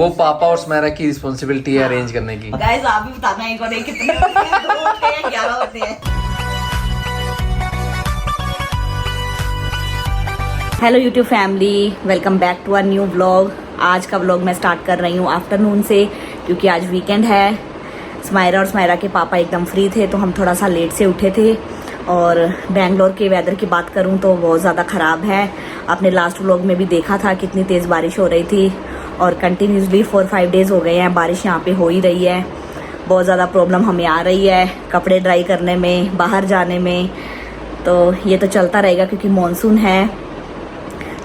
वो पापा और स्मायरा की रिस्पॉन्सिबिलिटी है अरेंज करने की। गाइस आप भी बताना एक और कितने होते हैं, 2 होते हैं 11 होते हैं। Hello YouTube family, welcome back to a new vlog. आज का व्लॉग मैं स्टार्ट कर रही हूँ आफ्टरनून से, क्योंकि आज वीकेंड है। स्मायरा और स्मायरा के पापा एकदम फ्री थे, तो हम थोड़ा सा लेट से उठे थे। और बेंगलोर के वेदर की बात करूँ तो बहुत ज़्यादा ख़राब है। आपने लास्ट व्लॉग में भी देखा था कितनी तेज़ बारिश हो रही थी, और कंटिन्यूसली 4-5 डेज़ हो गए हैं बारिश यहाँ पे हो ही रही है। बहुत ज़्यादा प्रॉब्लम हमें आ रही है कपड़े ड्राई करने में, बाहर जाने में। तो ये तो चलता रहेगा क्योंकि मॉनसून है।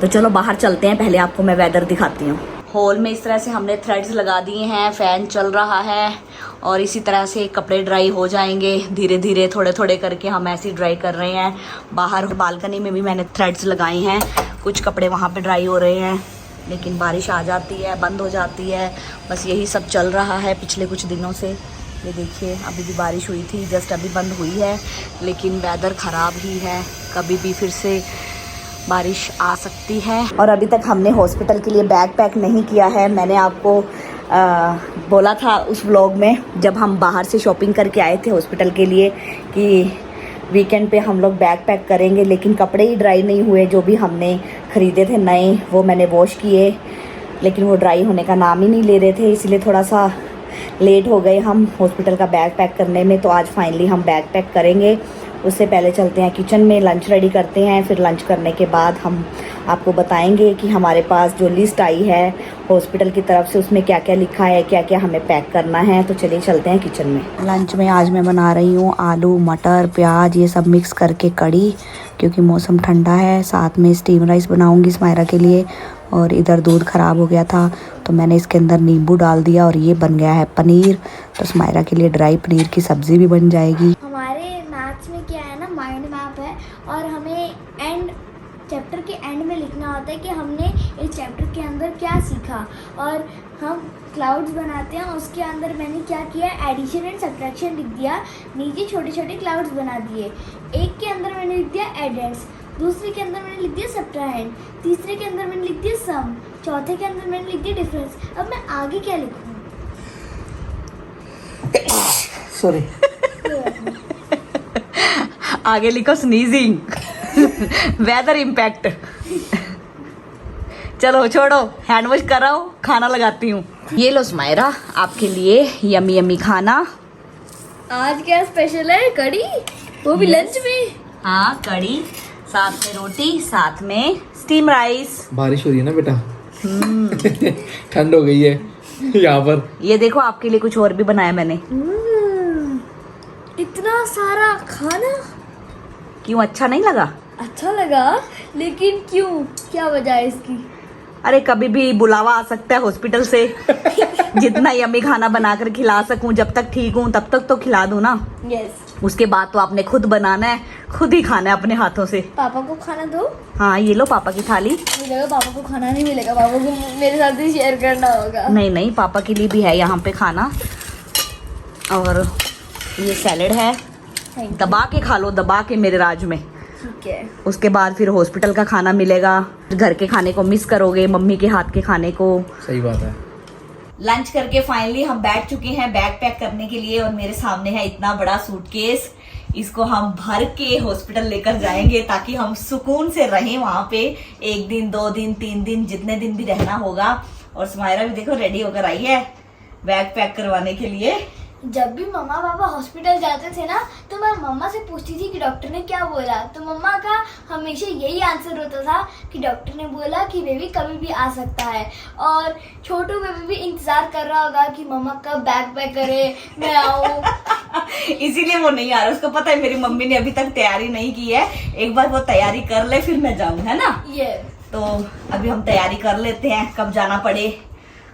तो चलो बाहर चलते हैं, पहले आपको मैं वेदर दिखाती हूँ। हॉल में इस तरह से हमने थ्रेड्स लगा दिए हैं, फ़ैन चल रहा है, और इसी तरह से कपड़े ड्राई हो जाएंगे धीरे धीरे, थोड़े थोड़े करके हम ऐसे ही ड्राई कर रहे हैं। बाहर बालकनी में भी मैंने थ्रेड्स लगाए हैं, कुछ कपड़े वहाँ पे ड्राई हो रहे हैं, लेकिन बारिश आ जाती है, बंद हो जाती है। बस यही सब चल रहा है पिछले कुछ दिनों से। ये देखिए अभी भी बारिश हुई थी, जस्ट अभी बंद हुई है, लेकिन वेदर ख़राब ही है, कभी भी फिर से बारिश आ सकती है। और अभी तक हमने हॉस्पिटल के लिए बैग पैक नहीं किया है। मैंने आपको बोला था उस व्लॉग में, जब हम बाहर से शॉपिंग करके आए थे हॉस्पिटल के लिए, कि वीकेंड पे हम लोग बैग पैक करेंगे, लेकिन कपड़े ही ड्राई नहीं हुए। जो भी हमने ख़रीदे थे नए, वो मैंने वॉश किए, लेकिन वो ड्राई होने का नाम ही नहीं ले रहे थे, इसलिए थोड़ा सा लेट हो गए हम हॉस्पिटल का बैग पैक करने में। तो आज फाइनली हम बैग पैक करेंगे। उससे पहले चलते हैं किचन में, लंच रेडी करते हैं। फिर लंच करने के बाद हम आपको बताएंगे कि हमारे पास जो लिस्ट आई है हॉस्पिटल की तरफ से, उसमें क्या क्या लिखा है, क्या क्या हमें पैक करना है। तो चलिए चलते हैं किचन में। लंच में आज मैं बना रही हूँ आलू, मटर, प्याज, ये सब मिक्स करके कड़ी, क्योंकि मौसम ठंडा है। साथ में स्टीम राइस बनाऊँगी स्मायरा के लिए। और इधर दूध ख़राब हो गया था, तो मैंने इसके अंदर नींबू डाल दिया, और ये बन गया है पनीर। तो स्मायरा के लिए ड्राई पनीर की सब्ज़ी भी बन जाएगी। हमारे मैथ्स में क्या है ना, माइंड मैप है, और हमें चैप्टर के एंड में लिखना होता है कि हमने इस चैप्टर के अंदर क्या सीखा। और हम क्लाउड्स बनाते हैं, उसके अंदर मैंने क्या किया, एडिशन एंड सब्ट्रैक्शन लिख दिया, नीचे छोटे छोटे क्लाउड्स बना दिए। एक के अंदर मैंने लिख दिया एडेंट्स, दूसरे के अंदर मैंने लिख दिया सब्ट्राहेंड, तीसरे के अंदर मैंने लिख दिया सम, चौथे के अंदर मैंने लिख दिया डिफरेंस। अब मैं आगे क्या लिखूँ? सॉरी आगे लिखो स्नीजिंग, वेदर इम्पैक्ट। चलो छोड़ो, हैंड वॉश कराओ, खाना लगाती हूँ। ये लो स्मायरा, आपके लिए यमी यमी खाना। आज क्या स्पेशल है? कड़ी, वो भी लंच में। हाँ कड़ी, साथ में रोटी, साथ में स्टीम राइस। बारिश हो रही है ना बेटा, ठंड हो गई है यहाँ पर। ये देखो आपके लिए कुछ और भी बनाया मैंने। इतना सारा खाना क्यों, अच्छा नहीं लगा? अच्छा लगा, लेकिन क्यों, क्या वजह है इसकी? अरे कभी भी बुलावा आ सकता है हॉस्पिटल से। जितना यम्मी खाना बनाकर खिला सकूं, जब तक ठीक हूं तब तक तो खिला दूं ना। यस। उसके बाद तो आपने खुद बनाना है, खुद ही खाना है अपने हाथों से। पापा को खाना दो। हाँ ये लो पापा की थाली। मुझे लगा पापा को खाना नहीं मिलेगा, पापा को मेरे साथ ही शेयर करना होगा। नहीं नहीं, पापा के लिए भी है यहाँ पे खाना। और ये सैलेड है, दबा के खा लो, दबा के मेरे राज में। ठीक है। उसके बाद फिर हॉस्पिटल का खाना मिलेगा। घर के खाने को मिस करोगे, मम्मी के हाथ के खाने को। सही बात है। लंच करके फाइनली हम बैठ चुके हैं बैग पैक करने के लिए, और मेरे सामने है इतना बड़ा सूटकेस। इसको हम भर के हॉस्पिटल लेकर जाएंगे, ताकि हम सुकून से रहें वहाँ पे 1 दिन, 2 दिन, 3 दिन, जितने दिन भी रहना होगा। और स्मायरा भी देखो रेडी होकर आई है बैग पैक करवाने के लिए। जब भी मम्मा पापा हॉस्पिटल जाते थे ना, तो मैं मम्मा से पूछती थी कि डॉक्टर ने क्या बोला। तो मम्मा का हमेशा यही आंसर होता था कि डॉक्टर ने बोला कि बेबी कभी भी आ सकता है। और छोटू बेबी भी इंतजार कर रहा होगा कि मम्मा कब बैग पैक करे, मैं आऊँ। इसीलिए वो नहीं आ रहा, उसको पता है मेरी मम्मी ने अभी तक तैयारी नहीं की है, एक बार वो तैयारी कर ले फिर मैं जाऊँ, है ना। ये तो अभी हम तैयारी कर लेते हैं, कब जाना पड़े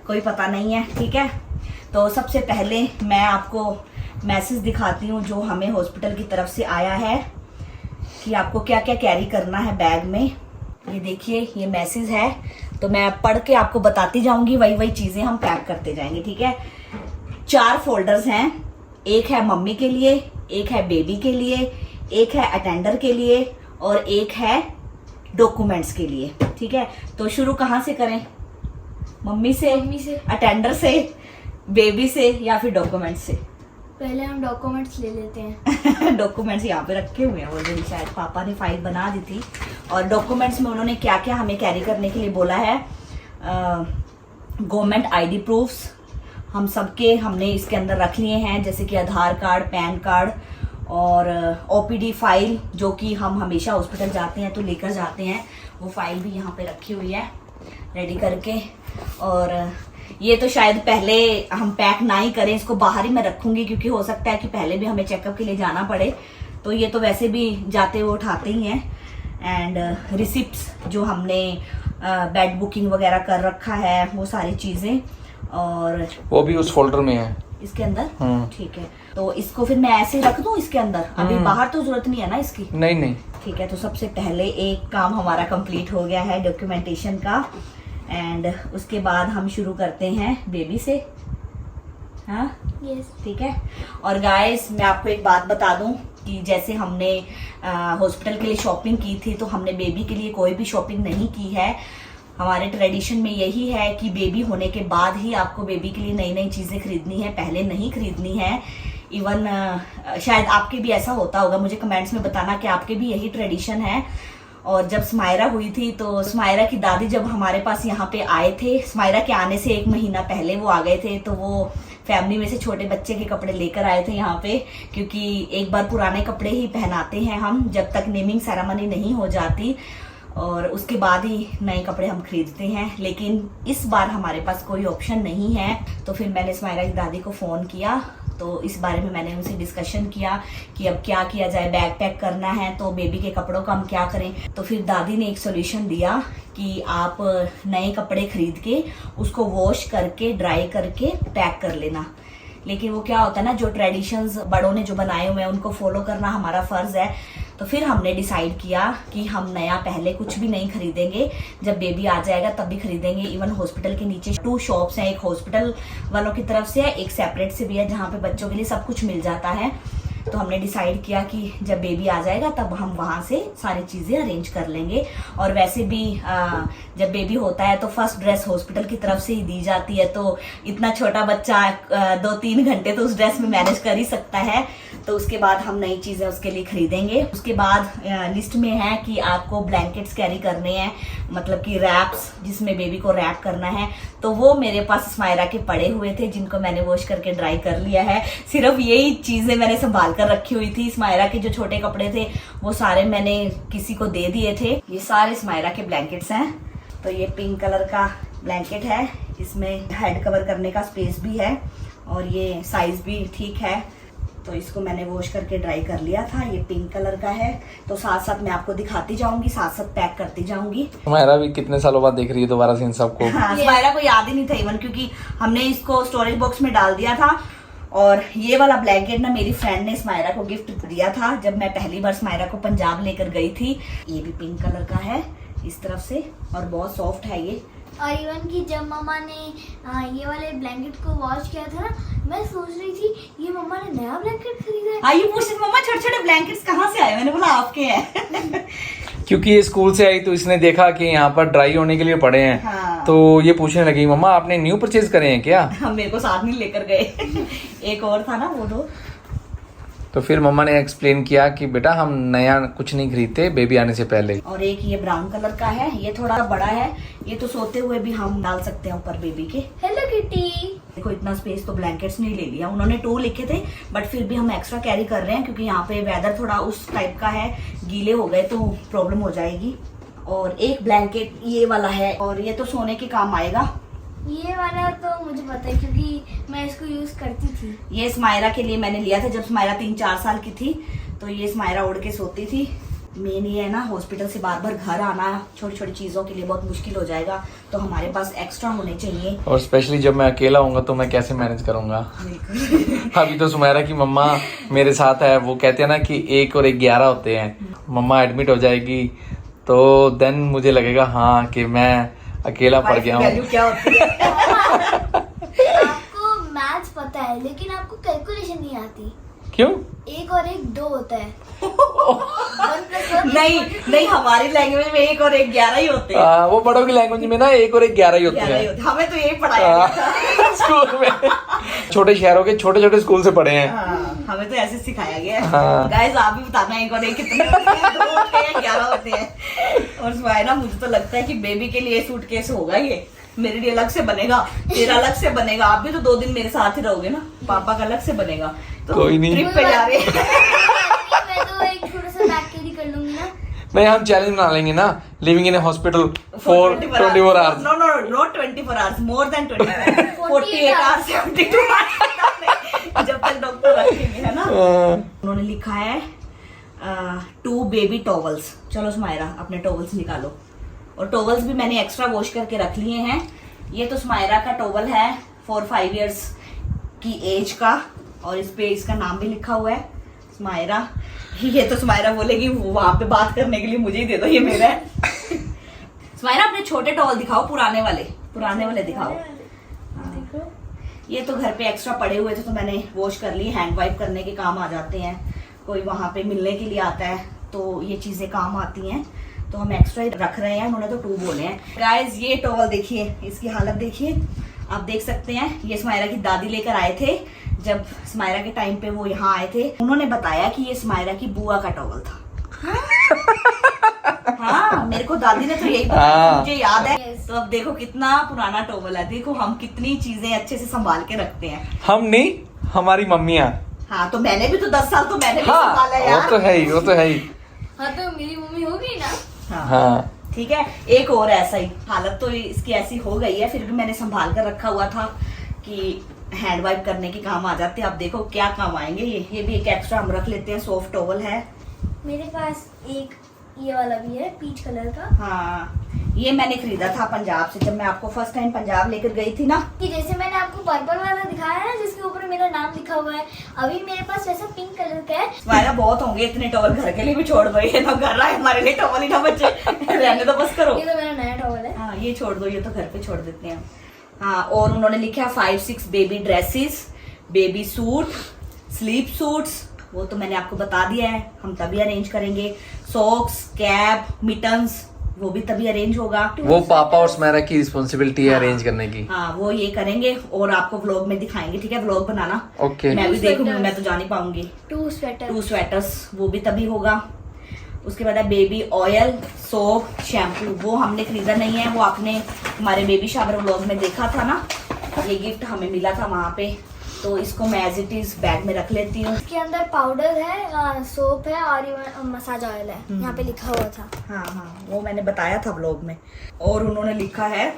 कोई पता नहीं है। ठीक है, तो सबसे पहले मैं आपको मैसेज दिखाती हूँ जो हमें हॉस्पिटल की तरफ से आया है, कि आपको क्या क्या कैरी करना है बैग में। ये देखिए ये मैसेज है, तो मैं पढ़ के आपको बताती जाऊंगी, वही वही चीज़ें हम पैक करते जाएंगे। ठीक है, 4 फोल्डर्स हैं, एक है मम्मी के लिए, एक है बेबी के लिए, एक है अटेंडर के लिए, और एक है डॉक्यूमेंट्स के लिए। ठीक है, तो शुरू कहाँ से करें? मम्मी से, अटेंडर से, बेबी से या फिर डॉक्यूमेंट से? पहले हम डॉक्यूमेंट्स ले लेते हैं। डॉक्यूमेंट्स यहाँ पे रखे हुए हैं ऑलरेडी, शायद पापा ने फाइल बना दी थी। और डॉक्यूमेंट्स में उन्होंने क्या क्या हमें कैरी करने के लिए बोला है, गवर्नमेंट आईडी प्रूफ्स हम सबके हमने इसके अंदर रख लिए हैं, जैसे कि आधार कार्ड, पैन कार्ड और ओपीडी फाइल, जो कि हम हमेशा हॉस्पिटल जाते हैं तो लेकर जाते हैं, वो फाइल भी यहाँ पे रखी हुई है रेडी करके। और ये तो शायद पहले हम पैक ना ही करें, इसको बाहर ही मैं रखूंगी, क्योंकि हो सकता है कि पहले भी हमें चेकअप के लिए जाना पड़े, तो ये तो वैसे भी जाते हुए उठाते ही हैं। एंड रिसिप्ट्स जो हमने बेड बुकिंग वगैरह कर रखा है, वो सारी चीजें, और वो भी उस फोल्डर में है इसके अंदर। ठीक है, तो इसको फिर मैं ऐसे ही रख दूं इसके अंदर, अभी बाहर तो जरूरत नहीं है ना इसकी? नहीं। ठीक है, तो सबसे पहले एक काम हमारा कंप्लीट हो गया है डॉक्यूमेंटेशन का। एंड उसके बाद हम शुरू करते हैं बेबी से। हाँ यस, ठीक है। और गाइस मैं आपको एक बात बता दूं कि जैसे हमने हॉस्पिटल के लिए शॉपिंग की थी, तो हमने बेबी के लिए कोई भी शॉपिंग नहीं की है। हमारे ट्रेडिशन में यही है कि बेबी होने के बाद ही आपको बेबी के लिए नई नई चीजें खरीदनी है, पहले नहीं खरीदनी है। इवन शायद आपके भी ऐसा होता होगा, मुझे कमेंट्स में बताना कि आपके भी यही ट्रेडिशन है। और जब स्मायरा हुई थी, तो स्मायरा की दादी जब हमारे पास यहाँ पे आए थे, स्मायरा के आने से 1 महीना पहले वो आ गए थे, तो वो फैमिली में से छोटे बच्चे के कपड़े लेकर आए थे यहाँ पे, क्योंकि एक बार पुराने कपड़े ही पहनाते हैं हम जब तक नेमिंग सेरेमनी नहीं हो जाती, और उसके बाद ही नए कपड़े हम खरीदते हैं। लेकिन इस बार हमारे पास कोई ऑप्शन नहीं है, तो फिर मैंने स्मायरा की दादी को फोन किया, तो इस बारे में मैंने उनसे डिस्कशन किया कि अब क्या किया जाए, बैग पैक करना है तो बेबी के कपड़ों का हम क्या करें। तो फिर दादी ने एक सोल्यूशन दिया कि आप नए कपड़े खरीद के उसको वॉश करके ड्राई करके पैक कर लेना। लेकिन वो क्या होता है ना, जो ट्रेडिशंस बड़ों ने जो बनाए हुए हैं उनको फॉलो करना हमारा फर्ज है। तो फिर हमने डिसाइड किया कि हम नया पहले कुछ भी नहीं खरीदेंगे, जब बेबी आ जाएगा तब भी खरीदेंगे। इवन हॉस्पिटल के नीचे 2 शॉप्स हैं, एक हॉस्पिटल वालों की तरफ से है, एक सेपरेट से भी है, जहाँ पे बच्चों के लिए सब कुछ मिल जाता है। तो हमने डिसाइड किया कि जब बेबी आ जाएगा तब हम वहां से सारी चीजें अरेंज कर लेंगे। और वैसे भी जब बेबी होता है तो फर्स्ट ड्रेस हॉस्पिटल की तरफ से ही दी जाती है, तो इतना छोटा बच्चा 2-3 घंटे तो उस ड्रेस में मैनेज कर ही सकता है। तो उसके बाद हम नई चीजें उसके लिए खरीदेंगे। उसके बाद लिस्ट में है कि आपको ब्लैंकेट्स कैरी करने हैं, मतलब कि रैप्स जिसमें बेबी को रैप करना है, तो वो मेरे पास स्मायरा के पड़े हुए थे, जिनको मैंने वॉश करके ड्राई कर लिया है। सिर्फ यही चीजें मैंने संभाल कर रखी हुई थी। स्मायरा के जो छोटे कपड़े थे वो सारे मैंने किसी को दे दिए थे। ये सारे स्मायरा के ब्लैंकेट्स हैं। तो ये पिंक कलर का ब्लैंकेट है, इसमें हेड कवर करने का स्पेस भी है और ये साइज भी ठीक है, तो इसको मैंने वॉश करके ड्राई कर लिया था। ये पिंक कलर का है, तो साथ साथ मैं आपको दिखाती जाऊंगी, साथ साथ पैक करती जाऊंगी। स्मायरा भी कितने सालों बाद देख रही है दोबारा से इन सबको। हाँ, स्मायरा को याद ही नहीं था इवन, क्योंकि हमने इसको स्टोरेज बॉक्स में डाल दिया था। और ये वाला ब्लैंकेट ना मेरी फ्रेंड ने स्मायरा को गिफ्ट दिया था जब मैं पहली बार स्मायरा को पंजाब लेकर गई थी। ये भी पिंक कलर का है इस तरफ से, और बहुत सॉफ्ट है ये। और इवन कि जब मम्मा ने ये वाले ब्लैंकेट को वॉश किया था ना, मैं सोच रही थी ये मम्मा ने नया ब्लैंकेट खरीदा है। ये पूछ रही मम्मा छोटे छोटे ब्लैंकेट्स कहाँ से आए, मैंने बोला आपके हैं। क्योंकि ये स्कूल से आई तो इसने देखा कि यहाँ पर ड्राई होने के लिए पड़े हैं। हाँ। तो ये पूछने लगी मम्मा आपने न्यू परचेज करे हैं क्या? हम मेरे को साथ नहीं लेकर गए। एक और था ना वो दो। तो फिर मम्मा ने एक्सप्लेन किया कि बेटा हम नया कुछ नहीं खरीदते बेबी आने से पहले। और एक ये ब्राउन कलर का है, ये थोड़ा बड़ा है, ये तो सोते हुए भी हम डाल सकते हैं ऊपर बेबी के। Hello kitty. देखो इतना स्पेस तो ब्लैंकेट्स नहीं ले लिया उन्होंने, 2 लिखे थे, बट फिर भी हम एक्स्ट्रा कैरी कर रहे हैं क्योंकि यहाँ पे वेदर थोड़ा उस टाइप का है, गीले हो गए तो प्रॉब्लम हो जाएगी। और एक ब्लैंकेट ये वाला है, और ये तो सोने के काम आएगा। ये वाला तो मुझे पता है क्योंकि मैं इसको यूज करती थी। ये स्मायरा के लिए मैंने लिया था जब स्मायरा 3-4 साल की थी, तो ये स्मायरा उड़ के सोती थी। मेन ये है ना, हॉस्पिटल से बार बार घर आना छोटी छोटी चीजों के लिए बहुत मुश्किल हो जाएगा, तो हमारे पास एक्स्ट्रा होने चाहिए। और स्पेशली जब मैं अकेला हूँगा तो मैं कैसे मैनेज करूंगा। अभी तो सुमेरा की मम्मा मेरे साथ है, वो कहते हैं ना कि 1 और 1 11 होते हैं। मम्मा एडमिट हो जाएगी तो देन मुझे लगेगा हाँ कि मैं अकेला पड़ गया हूँ। वैल्यू क्या होती है? आपको मैथ्स पता है लेकिन आपको कैलकुलेशन नहीं आती। क्यों? एक और एक 2 होता है। 1+1 नहीं हमारी लैंग्वेज में 1 और 1 11 ही होते हैं। वो बड़ों की लैंग्वेज में ना 1 और 1 11 ही होते 11 ही हैं। होते हैं। हमें तो यही पढ़ाया गया था। स्कूल में छोटे शहरों के छोटे छोटे स्कूल से पढ़े हैं। हाँ, हमें तो ऐसे सिखाया गया है। हाँ। गाइस आप भी बताना 1 और 1 कितने होते हैं, 2 होते हैं 11 होते हैं। और सुमायरा मुझे तो लगता है कि बेबी के लिए सूटकेस होगा ये, मेरे लिए अलग से बनेगा, तेरा अलग से बनेगा। आप भी तो 2 दिन मेरे साथ ही रहोगे ना, पापा का अलग से बनेगा। तो कोई नहीं। ट्रिप पे जा रहे हैं। मैं तो एक छोटा सा बैग कैरी कर लूंगी ना। नहीं, हम चैलेंज बना लेंगे ना, living in a hospital for 24 hours. No not 24 hours, more than 24, 48 hours, 72 hours, जब तक डॉक्टर रखेंगे, है ना। उन्होंने लिखा है 2 बेबी टॉवल्स। चलो सुमायरा अपने टॉवल्स निकालो। और टॉवल्स भी मैंने एक्स्ट्रा वॉश करके रख लिए हैं। ये तो सुमायरा का टॉवल है 4-5 इयर्स की एज का, और इस पे इसका नाम भी लिखा हुआ है सुमायरा। ये तो सुमायरा बोलेगी वहां पे बात करने के लिए मुझे ही दे दो, ये मेरा है। सुमायरा अपने छोटे टॉवल दिखाओ, पुराने वाले दिखाओ। हाँ। ये तो घर पे एक्स्ट्रा पड़े हुए थे तो मैंने वॉश कर लिए, हैंड वाइप करने के काम आ जाते हैं। कोई वहां पे मिलने के लिए आता है तो ये चीजें काम आती हैं, तो हम एक्स्ट्रा रख रहे हैं। उन्होंने तो 2 बोले हैं। गाइस ये टॉवल देखिए, इसकी हालत देखिए, आप देख सकते हैं। ये सुमायरा की दादी लेकर आए थे जब सुमायरा के टाइम पे वो यहाँ आए थे। उन्होंने बताया कि ये सुमायरा की बुआ का टॉवल था। हाँ, मेरे को दादी ने तो यही बताया, मुझे याद है। तो अब देखो कितना पुराना टॉवल है, देखो हम कितनी चीजें अच्छे से संभाल के रखते हैं। हम नहीं, हमारी मम्मियाँ। हाँ, तो मैंने भी तो 10 साल तो मैंने भी हाँ, संभाला यार। वो तो है ही। हाँ तो मेरी मम्मी हो गई ना। हाँ, ठीक है, एक और ऐसा ही हालत तो इसकी ऐसी हो गई है, फिर भी मैंने संभाल कर रखा हुआ था कि हैंड वाइप करने के काम आ जाते हैं। अब देखो क्या काम आएंगे ये भी एक एक्स्ट्रा हम रख लेते हैं। सॉफ्ट टॉवल है मेरे पास एक, ये वाला भी है पीच कलर का। हाँ, ये मैंने खरीदा था पंजाब से, जब मैं आपको फर्स्ट टाइम पंजाब लेकर गई थी ना। कि जैसे मैंने आपको पर्पल वाला दिखाया है ना, जिसके ऊपर मेरा नाम लिखा हुआ है, अभी मेरे पास वैसा पिंक कलर का है। तुम्हारा बहुत होंगे इतने टॉवल, घर के लिए भी छोड़ दो, ये तो घर रहा है हमारे लिए टॉवल ही ना बचे। रहने तो बस करो। ये तो मेरा नया टॉवल है। हाँ, ये छोड़ दो, ये तो घर पे छोड़ देते हैं। हाँ, और उन्होंने लिखा 5-6 baby dresses, baby suit, sleep suits, वो तो मैंने आपको बता दिया है, हम तभी अरेंज करेंगे। सॉक्स, कैप, मिटन्स, वो भी तभी अरेंज होगा। वो पापा और सुमायरा की रिस्पॉन्सिबिलिटी है अरेंज करने की। हाँ, वो ये करेंगे और आपको व्लॉग में दिखाएंगे, ठीक है। व्लॉग बनाना। ओके। मैं भी देखूंगी, मैं तो जा नहीं पाऊंगी। 2 स्वेटर, 2 स्वेटर्स, वो भी तभी होगा। उसके बाद है बेबी ऑयल, सोप, शैम्पू, वो हमने खरीदा नहीं है, वो आपने हमारे बेबी शावर व्लॉग में देखा था ना। ये गिफ्ट हमें मिला था वहाँ पे, तो इसको मैं एज इट इज बैग में रख लेती हूँ। इसके अंदर पाउडर है, सोप है और ये मसाज ऑयल है, यहाँ पे लिखा हुआ था। हाँ, वो मैंने बताया था व्लॉग में। और उन्होंने लिखा है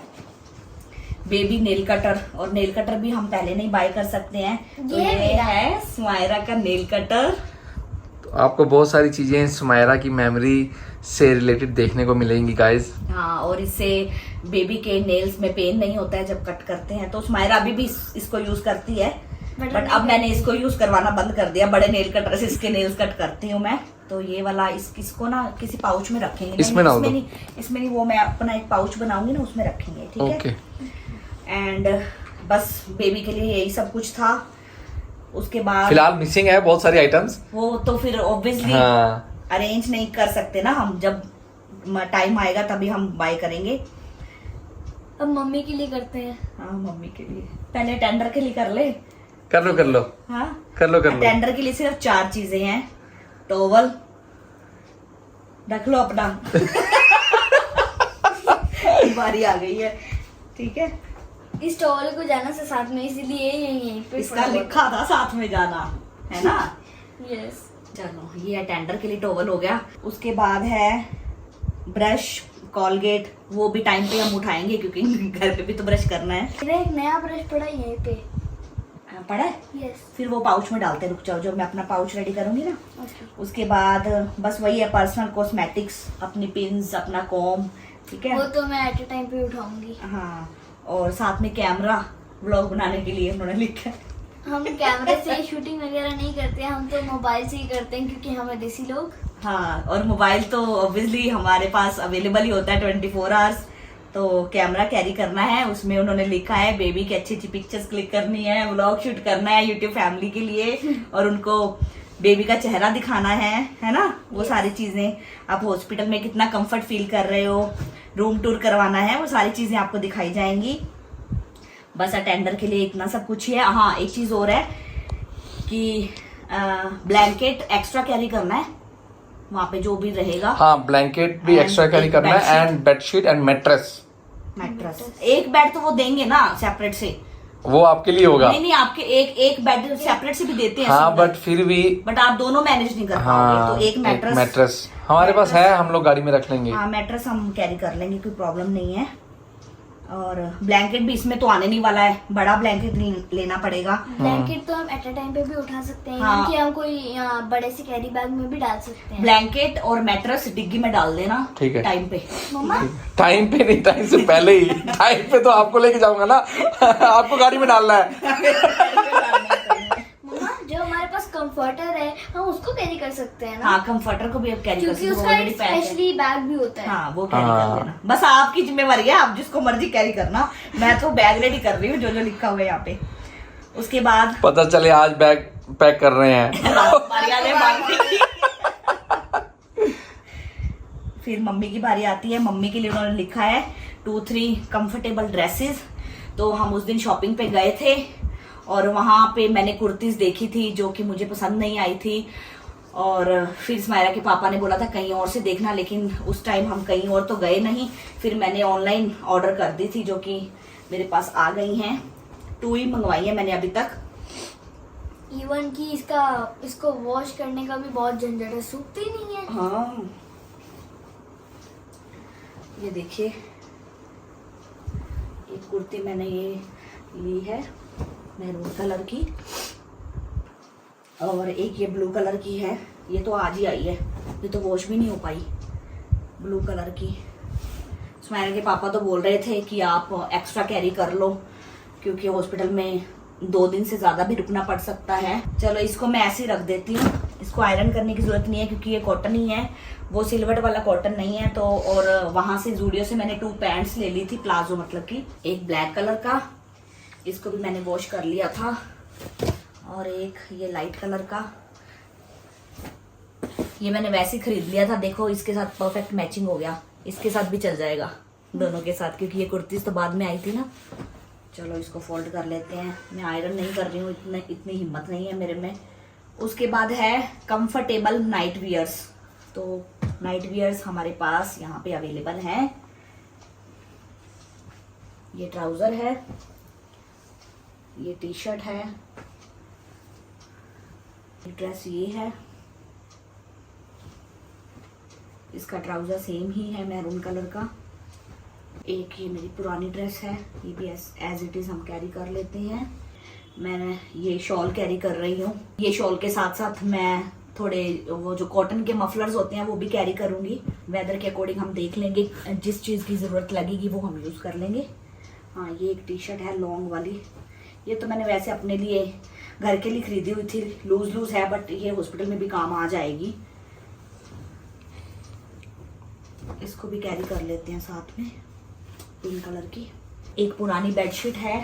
बेबी नेल कटर, और नेल कटर भी हम पहले नहीं बाय कर सकते हैं। तो ये ये है सुमायरा का नेल कटर। आपको बहुत सारी चीजें सुमायरा की मेमोरी से रिलेटेड देखने को मिलेंगी गाइस। हाँ, और इससे बेबी के नेल्स में पेन नहीं होता है जब कट करते हैं। तो सुमायरा अभी भी इसको यूज करती है, बट अब मैंने इसको यूज करवाना बंद कर दिया। बड़े नेल कटर से इसके नेल्स कट करती हूँ मैं। तो ये वाला इसको ना किसी पाउच में रखेंगे। इसमें डाल दो। इसमें नहीं, वो मैं अपना एक पाउच बनाऊंगी ना, उसमें रखेंगे, ठीक है। ओके। एंड बस बेबी के लिए यही सब कुछ था। उसके बाद फिलहाल मिसिंग है बहुत सारी आइटम्स। वो तो फिर ऑब्वियसली हाँ, अरेंज नहीं कर सकते ना हम, जब टाइम आएगा तभी हम बाय करेंगे। अब मम्मी के लिए करते हैं। हाँ, मम्मी के लिए पहले टेंडर के लिए कर ले। कर लो। हाँ, कर लो। टेंडर के लिए सिर्फ 4 चीजें हैं। टॉवल रख लो अपना। बारी आ गई है, ठीक है। इस टॉवल को जाना से साथ में, इसीलिए यही पे इसका लिखा था साथ में जाना, है ना। यस। चलो, ये है टेंडर के लिए टॉवल हो गया। उसके बाद है ब्रश, कॉलगेट, वो भी टाइम पे हम उठाएंगे क्योंकि घर पे भी तो ब्रश करना है। मेरा एक नया ब्रश पड़ा है यहीं पे। पड़ा है? यस। फिर वो पाउच में डालते, रुक जाओ, जब मैं अपना पाउच रेडी करूंगी ना। ओके। उसके बाद बस वही है, पर्सनल कॉस्मेटिक्स, अपनी पिन्स, अपना कॉम, ठीक है। वो तो मैं एट अ टाइम पे उठाऊंगी। हाँ, और साथ में कैमरा, व्लॉग बनाने के लिए उन्होंने लिखा है। हम कैमरे से शूटिंग वगैरह नहीं करते हैं, हम तो मोबाइल से ही करते हैं क्योंकि हम देसी लोग। हाँ, और मोबाइल तो ऑब्वियसली हमारे पास अवेलेबल ही होता है 24 आवर्स। तो कैमरा कैरी करना है, उसमें उन्होंने लिखा है बेबी की अच्छी अच्छी पिक्चर्स क्लिक करनी है, व्लॉग शूट करना है यूट्यूब फैमिली के लिए, और उनको बेबी का चेहरा दिखाना है ना, वो सारी चीजें। आप हॉस्पिटल में कितना कंफर्ट फील कर रहे हो, रूम टूर करवाना है, वो सारी चीजें आपको दिखाई जाएंगी। बस अटेंडर के लिए इतना सब कुछ है। हाँ, एक चीज और है कि ब्लैंकेट एक्स्ट्रा कैरी करना है वहाँ पे जो भी रहेगा। हाँ, ब्लैंकेट भी एक्स्ट्रा कैरी करना है, एंड बेडशीट एंड मैट्रेस। एक बेड तो वो देंगे ना सेपरेट से, वो आपके लिए होगा। नहीं, आपके एक बेड सेपरेट से भी देते हैं। हाँ, बट फिर भी आप दोनों मैनेज नहीं कर पाओगे। हाँ, तो एक मैट्रेस हमारे पास है, हम लोग गाड़ी में रख लेंगे। हाँ, मैट्रेस हम कैरी कर लेंगे, कोई प्रॉब्लम नहीं है। और ब्लैंकेट भी इसमें तो आने नहीं वाला है, बड़ा ब्लैंकेट लेना पड़ेगा। ब्लैंकेट तो हम एट अ टाइम पे भी उठा सकते हैं, हाँ। कि हम कोई बड़े से कैरी बैग में भी डाल सकते हैं। ब्लैंकेट और मैट्रेस डिग्गी में डाल देना, ठीक है, टाइम पे। मम्मा टाइम पे नहीं, टाइम से पहले ही। टाइम पे तो आपको लेके जाऊंगा ना, आपको गाड़ी में डालना है। मम्मा, जो हमारे पास कंफर्टर है हम उसको कैरी कर सकते हैं ना। हाँ, कंफर्टर को भी आप कैरी कर क्योंकि सकते हो, उसका already एक pack है। स्पेशली बैग भी होता है। हाँ, वो कैरी हाँ। कर लेना, बस आपकी जिम्मेवारी है, आप जिसको मर्जी कैरी करना। मैं तो बैग रेडी कर रही हूँ, जो जो लिखा हुआ है यहाँ पे। उसके बाद पता चले आज बैग पैक कर रहे हैं। फिर मम्मी की बारी आती है। मम्मी के लिए उन्होंने लिखा है 2-3 कंफर्टेबल ड्रेसेस। तो हम उस दिन शॉपिंग पे गए थे और वहां पे मैंने कुर्तीज देखी थी जो कि मुझे पसंद नहीं आई थी, और फिर स्मायरा के पापा ने बोला था कहीं और से देखना, लेकिन उस टाइम हम कहीं और तो गए नहीं। फिर मैंने ऑनलाइन ऑर्डर कर दी थी, जो कि मेरे पास आ गई हैं। 2 ही मंगवाई है मैंने अभी तक। इवन कि इसको वॉश करने का भी बहुत झंझट है, सूखती नहीं है। हाँ, ये देखिए, एक कुर्ती मैंने ये ली है मैरून कलर की, और एक ये ब्लू कलर की है। ये तो आज ही आई है, ये तो वॉश भी नहीं हो पाई, ब्लू कलर की। स्माइरा के पापा तो बोल रहे थे कि आप एक्स्ट्रा कैरी कर लो, क्योंकि हॉस्पिटल में 2 दिन से ज्यादा भी रुकना पड़ सकता है। चलो, इसको मैं ऐसे ही रख देती हूँ, इसको आयरन करने की जरूरत नहीं है, क्योंकि ये कॉटन ही है, वो सिल्वर वाला कॉटन नहीं है। तो और वहां से जूडियो से मैंने 2 पैंट्स ले ली थी, प्लाजो मतलब की। एक ब्लैक कलर का, इसको भी मैंने वॉश कर लिया था, और एक ये लाइट कलर का, ये मैंने वैसे ही खरीद लिया था। देखो, इसके साथ परफेक्ट मैचिंग हो गया, इसके साथ भी चल जाएगा, दोनों के साथ, क्योंकि ये कुर्तीज तो बाद में आई थी ना। चलो, इसको फोल्ड कर लेते हैं। मैं आयरन नहीं कर रही हूँ, इतनी हिम्मत नहीं है मेरे में। उसके बाद है कंफर्टेबल नाइट वियर्स। तो नाइट वियर्स हमारे पास यहाँ पे अवेलेबल हैं। ये ट्राउजर है, ये टी शर्ट है, ये ड्रेस ये है, इसका ट्राउजर सेम ही है मैरून कलर का। एक ये मेरी पुरानी ड्रेस है, ये भी एज इट इज हम कैरी कर लेते हैं। मैं ये शॉल कैरी कर रही हूँ। ये शॉल के साथ साथ मैं थोड़े वो जो कॉटन के मफलर्स होते हैं वो भी कैरी करूंगी। वेदर के अकॉर्डिंग हम देख लेंगे, जिस चीज़ की ज़रूरत लगेगी वो हम यूज़ कर लेंगे। हाँ, ये एक टी शर्ट है लॉन्ग वाली, ये तो मैंने वैसे अपने लिए घर के लिए खरीदी हुई थी, लूज है, बट ये हॉस्पिटल में भी काम आ जाएगी। इसको भी कैरी कर लेते हैं साथ में, पिंक कलर की। एक पुरानी बेडशीट है,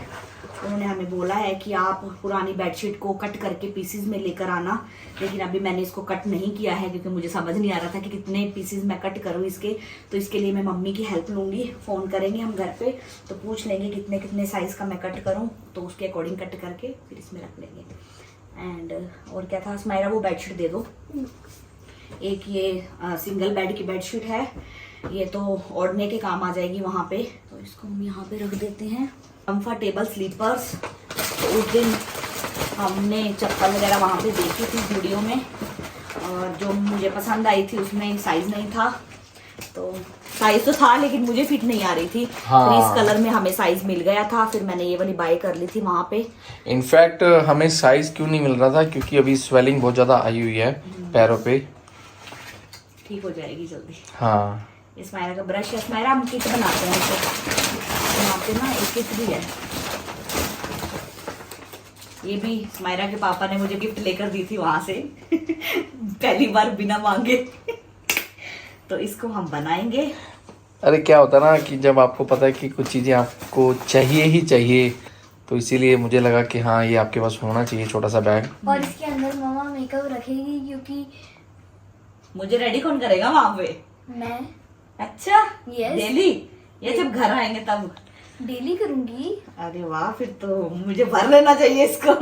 उन्होंने हमें बोला है कि आप पुरानी बेडशीट को कट करके पीसेस में लेकर आना, लेकिन अभी मैंने इसको कट नहीं किया है, क्योंकि मुझे समझ नहीं आ रहा था कि कितने पीसेस मैं कट करूं इसके। तो इसके लिए मैं मम्मी की हेल्प लूंगी, फ़ोन करेंगे हम घर पे, तो पूछ लेंगे कितने कितने साइज़ का मैं कट करूँ, तो उसके अकॉर्डिंग कट करके फिर इसमें रख लेंगे। एंड और क्या था स्माइरा, वो बेडशीट दे दो। एक ये सिंगल बेड की बेडशीट है, ये तो ओढ़ने के काम आ जाएगी वहाँ पे, तो इसको हम यहाँ पे रख देते हैं। कंफर्टेबल स्लीपर्स, तो उस दिन हमने चप्पल वगैरह वहाँ पे देखी थी वीडियो में, और जो मुझे पसंद आई थी उसमें साइज़ नहीं था, तो साइज़ तो था लेकिन मुझे फिट नहीं आ रही थी। हाँ। तो इस कलर में हमें साइज़ मिल गया था, फिर मैंने ये वाली बाय कर ली थी वहाँ पे। इनफैक्ट हमें साइज क्यों नहीं मिल रहा था, क्योंकि अभी स्वेलिंग बहुत ज़्यादा आई हुई है पैरों पे, ठीक हो जाएगी जल्दी। हाँ। स्माइरा का ब्रश है, स्माइरा हम किट बनाते हैं तो यहाँ पे ना एक किट भी है, ये भी स्माइरा के पापा ने मुझे गिफ्ट लेकर दी थी वहां से पहली बार बिना मांगे। तो इसको हम बनाएंगे अरे क्या होता है ना कि जब आपको पता है कि कुछ चीज़ें आपको चाहिए ही चाहिए, तो इसीलिए मुझे लगा कि हाँ ये आपके पास होना चाहिए छोटा सा बैग। और इसके अंदर मम्मा मेकअप रखेगी क्योंकि मुझे रेडी कौन करेगा वहां पे? मैं अच्छा, Yes. डेली? ये जब घर आएंगे तब? डेली करूंगी। अरे वाह, फिर तो मुझे भर लेना चाहिए इसको।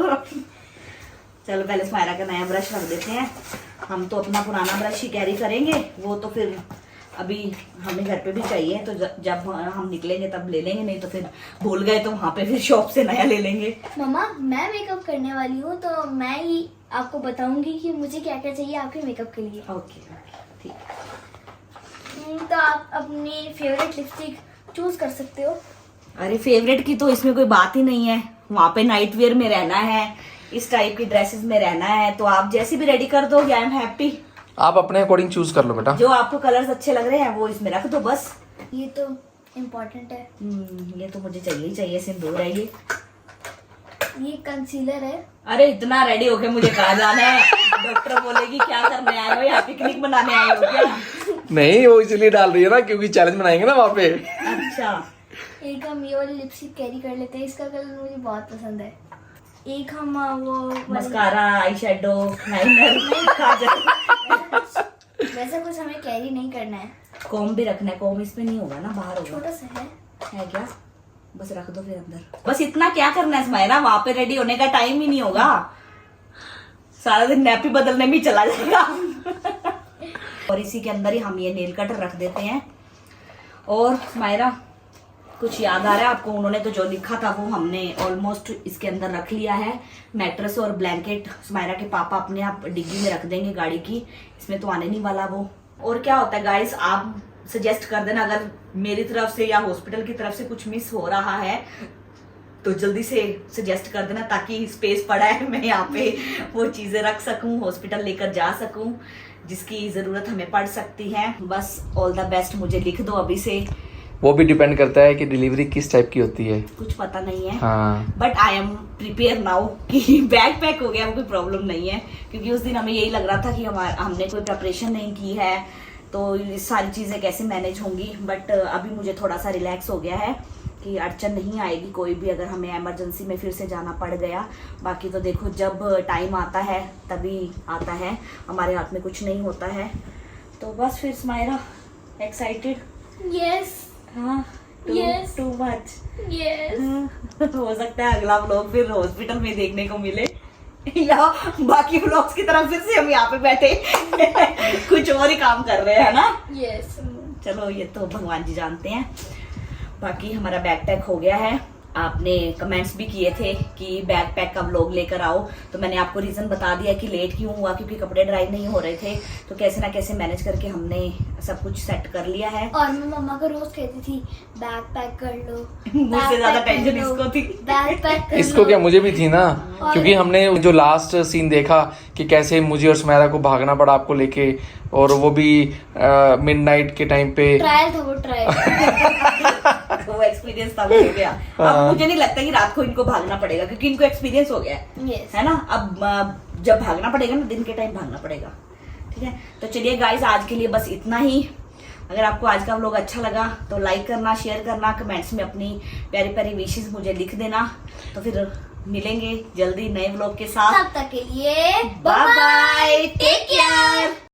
चलो पहले स्मायरा का नया ब्रश रख देते हैं। हम तो अपना पुराना ब्रश ही कैरी करेंगे, वो तो फिर अभी हमें घर पे भी चाहिए, तो जब हम निकलेंगे तब ले लेंगे, नहीं तो फिर भूल गए तो वहां पे फिर शॉप से नया ले लेंगे। मम्मा मैं मेकअप करने वाली हूँ तो मैं ही आपको बताऊंगी कि मुझे क्या क्या चाहिए आपके मेकअप के लिए। ओके ठीक। तो आप अपनी फेवरेट लिपस्टिक चूज कर सकते हो। अरे फेवरेट की तो इसमें कोई बात ही नहीं है, वहां पे नाइट वेयर में रहना है, इस टाइप की ड्रेसेस में रहना है, तो आप जैसे भी रेडी कर दोगे आई एम हैप्पी। आप अपने अकॉर्डिंग चूज कर लो बेटा। जो आपको कलर्स अच्छे लग रहे हैं वो इसमें रख दो बस। ये तो इम्पोर्टेंट है। ये तो मुझे चाहिए ही चाहिए, सिंदूर है ये कंसीलर है। अरे इतना रेडी होके मुझे कहा जाना है? डॉक्टर बोलेगी क्या करने आए हो, यहाँ पिकनिक मनाने आए हो क्या? नहीं, वो इसलिए डाल रही है ना क्योंकि चैलेंज बनाएंगे ना वहाँ पे। अच्छा, एक हम ये वाली लिपस्टिक कैरी कर लेते हैं, इसका कलर मुझे बहुत पसंद है। एक हम वो मस्कारा, आई शेडो, लाइनर, काजल, वैसा कुछ हमें कैरी नहीं करना है। कॉम भी रखना है। कॉम इसमें नहीं होगा ना, बाहर होगा। छोटा सा है क्या? बस रख दो फिर अंदर। बस इतना क्या करना है स्माइरा, वहां पे रेडी होने का टाइम ही नहीं होगा, सारा दिन नैपी बदलने में ही चला जाएगा। और इसी के अंदर ही हम ये नेल कटर रख देते हैं। और स्माइरा कुछ याद आ रहा है आपको? उन्होंने तो जो लिखा था वो हमने ऑलमोस्ट इसके अंदर रख लिया है। मैट्रेस और ब्लैंकेट स्माइरा के पापा अपने आप डिग्गी में रख देंगे गाड़ी की, इसमें तो आने नहीं वाला वो। और क्या होता है गाइस, आप सजेस्ट कर देना अगर मेरी तरफ से या हॉस्पिटल की तरफ से कुछ मिस हो रहा है तो जल्दी से सजेस्ट कर देना, ताकि स्पेस पड़ा है मैं यहाँ पे वो चीजें रख सकूं, हॉस्पिटल लेकर जा सकूं जिसकी जरूरत हमें पड़ सकती है। बस ऑल द बेस्ट मुझे लिख दो अभी से। वो भी डिपेंड करता है कि डिलीवरी किस टाइप की होती है, कुछ पता नहीं है। हाँ। But I am prepare now कि बैग पैक हो गया, कोई प्रॉब्लम नहीं है, क्योंकि उस दिन हमें यही लग रहा था कि हमने कोई प्रिपरेशन नहीं की है तो ये सारी चीजें कैसे मैनेज होंगी। बट अभी मुझे थोड़ा सा रिलैक्स हो गया है कि अड़चन नहीं आएगी कोई भी, अगर हमें इमरजेंसी में फिर से जाना पड़ गया। बाकी तो देखो जब टाइम आता है तभी आता है, हमारे हाथ में कुछ नहीं होता है। तो बस फिर स्माइरा एक्साइटेड? यस हाँ, Yes. Too much. यस। हो सकता है अगला व्लॉग फिर हॉस्पिटल में देखने को मिले या बाकी व्लॉग्स की तरफ फिर से हम यहाँ पे बैठे कुछ और ही काम कर रहे हैं ना। यस। चलो ये तो भगवान जी जानते हैं। बाकी हमारा बैग पैक हो गया है। आपने कमेंट्स भी किए थे कि बैग पैक का व्लॉग लेकर आओ, तो मैंने आपको रीजन बता दिया कि लेट क्यों हुआ, क्योंकि कपड़े ड्राई नहीं हो रहे थे, तो कैसे ना कैसे मैनेज करके हमने सब कुछ सेट कर लिया है। और मैं मम्मा को रोज कहती थी बैग पैक कर लो, मुझसे ज्यादा टेंशन इसको थी। बैग पैक कर इसको लो। क्या, मुझे भी थी ना, क्योंकि हमने जो लास्ट सीन देखा कि कैसे मुझे और सुमेरा को भागना पड़ा आपको लेके, और वो भी मिडनाइट के टाइम पे। ट्रायल था वो, ट्रायल। वो एक्सपीरियंस था, वो हो गया। अब मुझे नहीं लगता कि रात को इनको भागना पड़ेगा, क्योंकि इनको एक्सपीरियंस हो गया है। यस। है ना? अब जब भागना पड़ेगा ना, दिन के टाइम भागना पड़ेगा। ठीक है, तो चलिए गाइस आज के लिए बस इतना ही। अगर आपको आज का व्लॉग अच्छा लगा तो लाइक करना, शेयर करना, कमेंट्स में अपनी प्यारी प्यारी विशेस मुझे लिख देना। तो फिर मिलेंगे जल्दी नए व्लॉग के साथ। तब तक के लिए बाय बाय, टेक केयर।